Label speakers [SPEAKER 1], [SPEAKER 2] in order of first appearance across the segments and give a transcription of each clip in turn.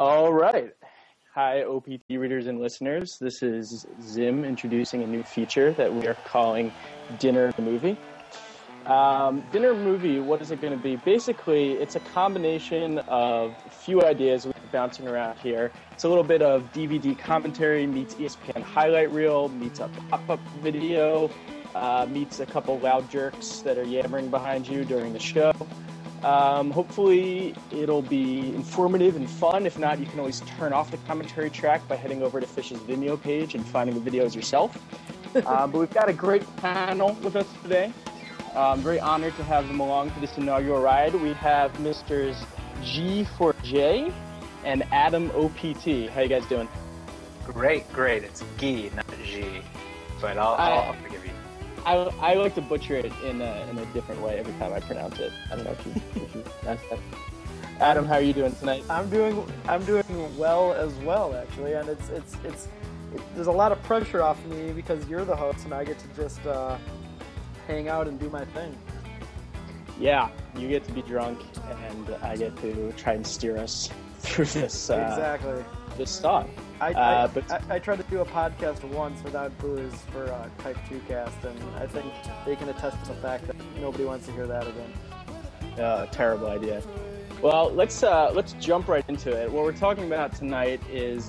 [SPEAKER 1] All right. Hi, OPT readers and listeners. This is Zim introducing a new feature that we are calling Dinner Movie. Dinner Movie, what is it going to be? Basically, it's a combination of a few ideas we've been bouncing around here. It's a little bit of DVD commentary meets ESPN highlight reel, meets a pop-up video, meets a couple loud jerks that are yammering behind you during the show. Hopefully it'll be informative and fun. If not, you can always turn off the commentary track by heading over to Phish's Vimeo page and finding the videos yourself. But we've got a great panel with us today. I'm very honored to have them along for this inaugural ride. We have Mr. G4J and Adam OPT. How you guys doing?
[SPEAKER 2] Great. It's G, not G. But I'll forgive you.
[SPEAKER 1] I like to butcher it in a different way every time I pronounce it. I don't know if you that's that. Adam, how are you doing tonight?
[SPEAKER 3] I'm doing well as well, actually, and it's there's a lot of pressure off me because you're the host and I get to just hang out and do my thing.
[SPEAKER 1] Yeah, you get to be drunk and I get to try and steer us through this
[SPEAKER 3] exactly
[SPEAKER 1] this thought.
[SPEAKER 3] I tried to do a podcast once without booze for Type 2 Cast, and I think they can attest to the fact that nobody wants to hear that again.
[SPEAKER 1] Terrible idea. Well, let's jump right into it. What we're talking about tonight is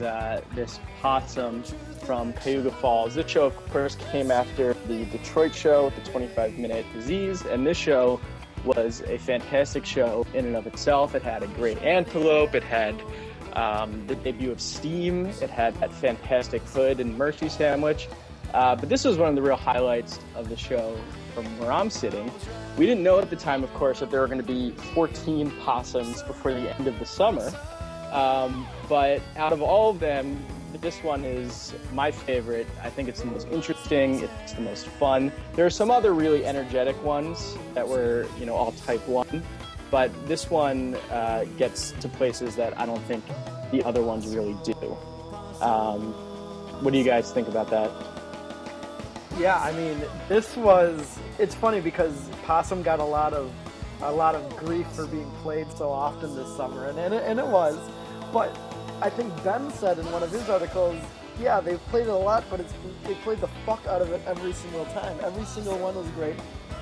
[SPEAKER 1] this Possum from Cayuga Falls. This show, of course, came after the Detroit show with the 25-minute disease, and this show was a fantastic show in and of itself. It had a great antelope. It had the debut of Steam. It had that fantastic hood and mercy sandwich. But this was one of the real highlights of the show from where I'm sitting. We didn't know at the time, of course, that there were going to be 14 possums before the end of the summer. But out of all of them, this one is my favorite. I think it's the most interesting. It's the most fun. There are some other really energetic ones that were, all Type 1. But this one gets to places that I don't think the other ones really do. What do you guys think about that?
[SPEAKER 3] Yeah, I mean, it's funny because Possum got a lot of grief for being played so often this summer, and it was. But I think Ben said in one of his articles, yeah, they've played it a lot, but they played the fuck out of it every single time. Every single one was great.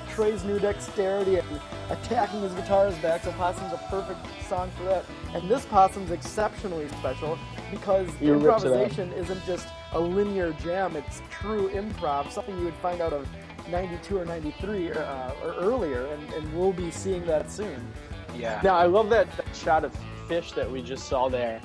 [SPEAKER 3] Trey's new dexterity and attacking his guitar's back, so Possum's a perfect song for that. And this Possum's exceptionally special because the improvisation isn't just a linear jam, it's true improv, something you would find out of 92 or 93 or earlier, and we'll be seeing that soon.
[SPEAKER 2] Yeah.
[SPEAKER 1] Now, I love that shot of Phish that we just saw there.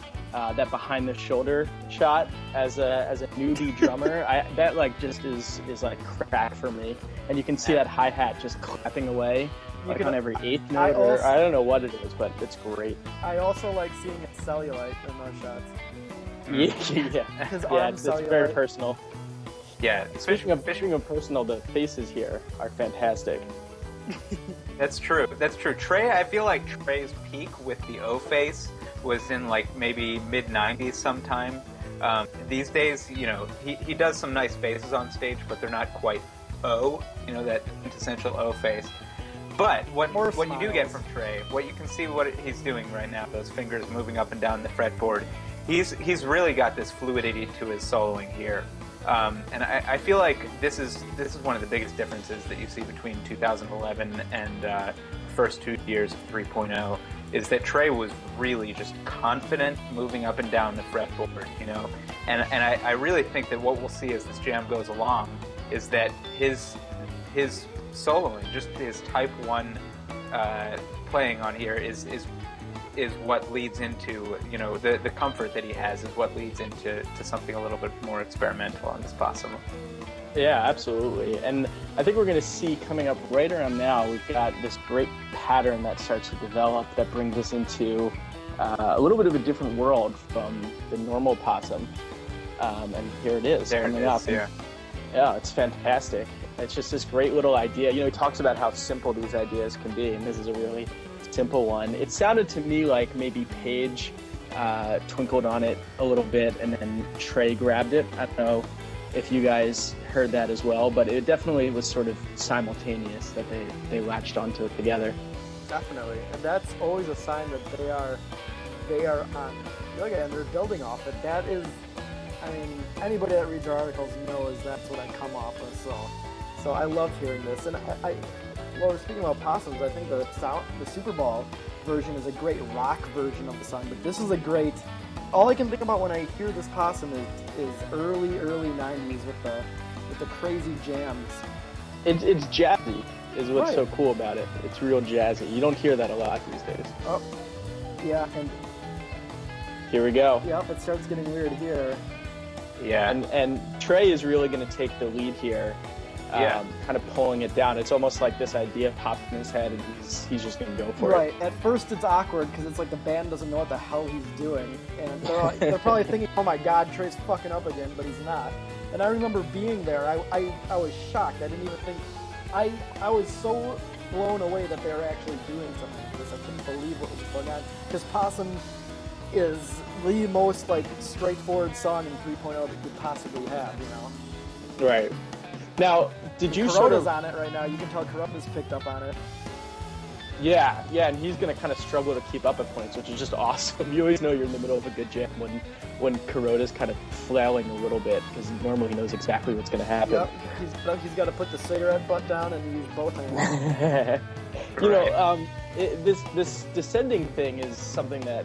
[SPEAKER 1] That behind the shoulder shot as a newbie drummer, that just is like crack for me. And you can see that hi-hat just clapping away on every eighth note. I don't know what it is, but it's great.
[SPEAKER 3] I also like seeing it cellulite in those shots.
[SPEAKER 1] Yeah, it's very personal.
[SPEAKER 2] Yeah,
[SPEAKER 1] Speaking of personal, the faces here are fantastic.
[SPEAKER 2] That's true. Trey, I feel like Trey's peak with the O face was in maybe mid-90s sometime. These days, he does some nice faces on stage, but they're not quite O, that quintessential O face. But what you do get from Trey, what you can see what he's doing right now, those fingers moving up and down the fretboard, he's really got this fluidity to his soloing here. And I feel like this is one of the biggest differences that you see between 2011 and first 2 years of 3.0 is that Trey was really just confident moving up and down the fretboard, and I really think that what we'll see as this jam goes along is that his soloing, just his Type 1 playing on here is what leads into, the comfort that he has is what leads into something a little bit more experimental on this Possum.
[SPEAKER 1] Yeah, absolutely. And I think we're going to see coming up right around now, we've got this great pattern that starts to develop that brings us into a little bit of a different world from the normal Possum. And here it is.
[SPEAKER 2] There it is, yeah.
[SPEAKER 1] Yeah, it's fantastic. It's just this great little idea. He talks about how simple these ideas can be, and this is a really simple one. It sounded to me like maybe Paige twinkled on it a little bit, and then Trey grabbed it. I don't know if you guys heard that as well, but it definitely was sort of simultaneous that they latched onto it together.
[SPEAKER 3] Definitely, and that's always a sign that they are they are on. Look at it, and they're building off it. That is, I mean, anybody that reads our articles knows that's what I come off with. So I love hearing this. And well, we're speaking about Possums. I think the Super Bowl version is a great rock version of the song, but this is a great. All I can think about when I hear this Possum is early 90s with the crazy jams.
[SPEAKER 1] It's jazzy, is what's
[SPEAKER 3] Right.
[SPEAKER 1] so cool about it. It's real jazzy. You don't hear that a lot these days.
[SPEAKER 3] Oh, yeah, and
[SPEAKER 1] Here we go.
[SPEAKER 3] yep, it starts getting weird here.
[SPEAKER 2] Yeah.
[SPEAKER 1] And Trey is really going to take the lead here,
[SPEAKER 2] Yeah.
[SPEAKER 1] kind of pulling it down. It's almost like this idea popped in his head, and he's just going to go for
[SPEAKER 3] Right.
[SPEAKER 1] it.
[SPEAKER 3] At first, it's awkward because it's like the band doesn't know what the hell he's doing, and they're probably thinking, "Oh my God, Trey's fucking up again," but he's not. And I remember being there. I was shocked. I didn't even think. I was so blown away that they were actually doing something like this. I couldn't believe what was going on because Possum is the most like straightforward song in 3.0 that you could possibly have. You know.
[SPEAKER 1] Right. Now, did you
[SPEAKER 3] Kuroda's
[SPEAKER 1] sort of...
[SPEAKER 3] on it right now. You can tell Kuroda's picked up on it.
[SPEAKER 1] Yeah, and he's going to kind of struggle to keep up at points, which is just awesome. You always know you're in the middle of a good jam when Kuroda's kind of flailing a little bit, because normally he knows exactly what's going to happen.
[SPEAKER 3] Yep, he's got to put the cigarette butt down and use both hands.
[SPEAKER 1] You know, this descending thing is something that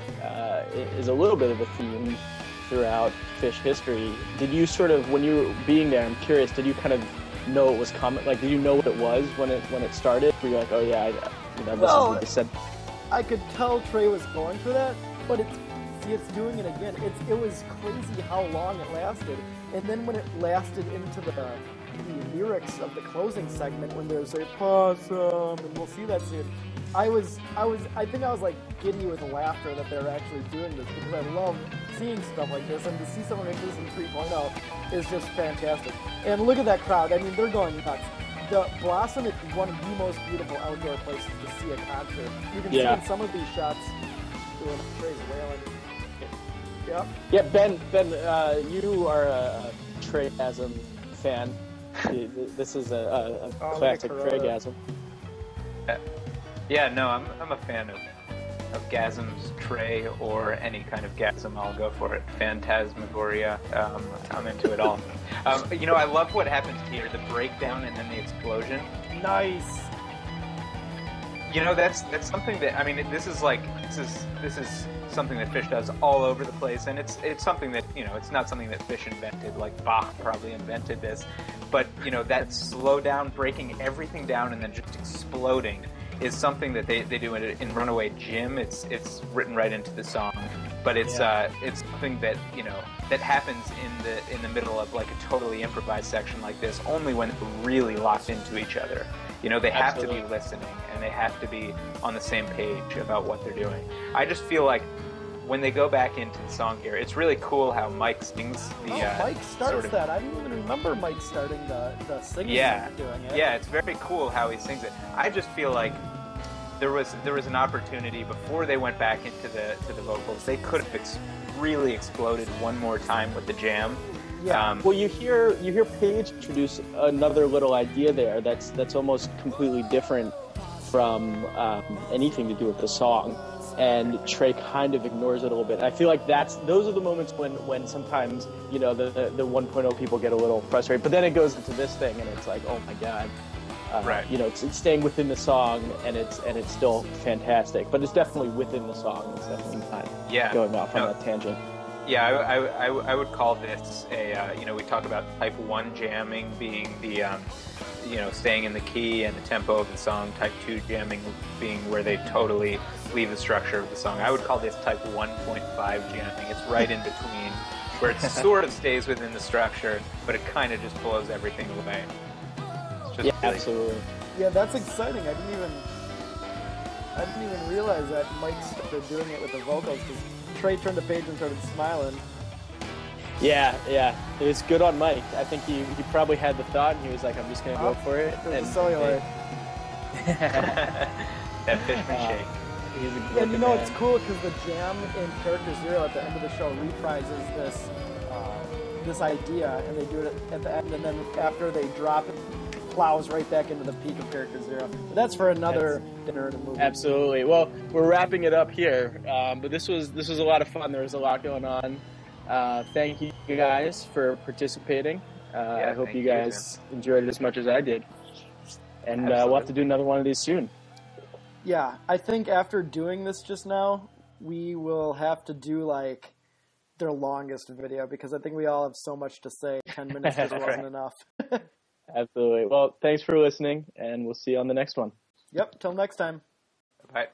[SPEAKER 1] is a little bit of a theme throughout Phish history. Did you sort of, when you were being there, I'm curious, did you kind of know it was coming? Like, did you know what it was when it started? Were you like, oh yeah, this is the descent?
[SPEAKER 3] I could tell Trey was going for that, but it's doing it again. It was crazy how long it lasted, and then when it lasted into the lyrics of the closing segment when they would say Possum, and we'll see that soon. I think I was like giddy with laughter that they're actually doing this because I love seeing stuff like this, and to see something like this in 3.0 is just fantastic. And look at that crowd. I mean, they're going nuts. The Blossom is one of the most beautiful outdoor places to see a concert. You can see in some of these shots doing Trey's wailing. Yep.
[SPEAKER 1] Yeah, Ben, you are a Treygasm fan. This is a classic Treygasm.
[SPEAKER 2] Yeah, no, I'm a fan of Gasm's Trey or any kind of Gasm. I'll go for it. Phantasmagoria. I'm into it all. You know, I love what happens here, the breakdown and then the explosion.
[SPEAKER 3] Nice.
[SPEAKER 2] You know, that's something that, I mean, this is something that Phish does all over the place, and it's something that, you know, it's not something that Phish invented, like Bach probably invented this, but, you know, that slow down, breaking everything down and then just exploding is something that they do in Runaway Jim. It's written right into the song, but it's something that, you know, that happens in the middle of like a totally improvised section like this only when they're really locked into each other. You know, they have to be listening and they have to be on the same page about what they're doing. I just feel like when they go back into the song here, it's really cool how Mike sings the.
[SPEAKER 3] Mike starts that. I didn't even remember Mike starting the singing.
[SPEAKER 2] Yeah,
[SPEAKER 3] doing it.
[SPEAKER 2] Yeah, it's very cool how he sings it. I just feel like there was an opportunity before they went back into the vocals. They could have really exploded one more time with the jam.
[SPEAKER 3] Yeah.
[SPEAKER 1] Well, you hear Page introduce another little idea there that's almost completely different from anything to do with the song, and Trey kind of ignores it a little bit. I feel like those are the moments when sometimes, you know, the 1.0 people get a little frustrated, but then it goes into this thing and it's like, oh my God.
[SPEAKER 2] Right.
[SPEAKER 1] You know, it's staying within the song, and it's still fantastic. But it's definitely within the song. It's definitely not going off on that tangent.
[SPEAKER 2] Yeah, I would call this a you know, we talk about type 1 jamming being the you know, staying in the key and the tempo of the song. Type 2 jamming being where they totally leave the structure of the song. I would call this type 1.5 jamming. It's right in between, where it sort of stays within the structure, but it kind of just blows everything away.
[SPEAKER 1] Yeah, absolutely.
[SPEAKER 3] Yeah, that's exciting. I didn't even realize that Mike started doing it with the vocals because Trey turned to Page and started smiling.
[SPEAKER 1] Yeah, it was good on Mike. I think he probably had the thought and he was like, I'm just gonna go for it.
[SPEAKER 3] And celluloid.
[SPEAKER 2] That Fishman shake.
[SPEAKER 3] And you know it's cool because the jam in Character Zero at the end of the show reprises this idea, and they do it at the end, and then after they drop it plows right back into the peak of Character Zero. But that's for another dinner and a movie.
[SPEAKER 1] Absolutely. Well, we're wrapping it up here, but this was a lot of fun. There was a lot going on. Thank you guys for participating. I hope you guys enjoyed it as much as I did. And we'll have to do another one of these soon.
[SPEAKER 3] Yeah, I think after doing this just now, we will have to do like their longest video because I think we all have so much to say. 10 minutes just wasn't enough.
[SPEAKER 1] Absolutely. Well, thanks for listening, and we'll see you on the next one.
[SPEAKER 3] Yep, till next time.
[SPEAKER 2] Bye.